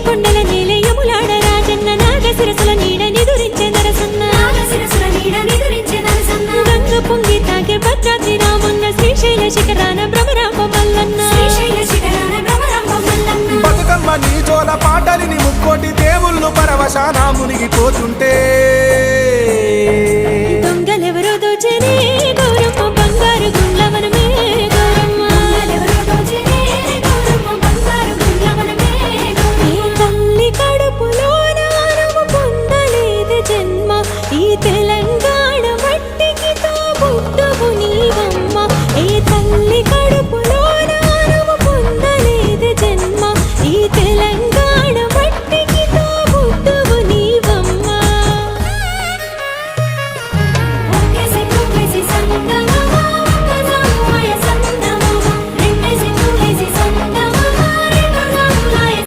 కొండల నీలయములాడ రాజన్న నాగశిరసుల నీడ నిదురించే నరసన్న గంగ పొంగి తాగే భద్రాద్రి రామన్న శ్రీశైల శిఖరాన భ్రమరాంబ మల్లన్న బతుకమ్మ నీ జోల పాటలిని ముక్కోటి దేవుళ్ళు పరవశాన మునిగిపోతుంటే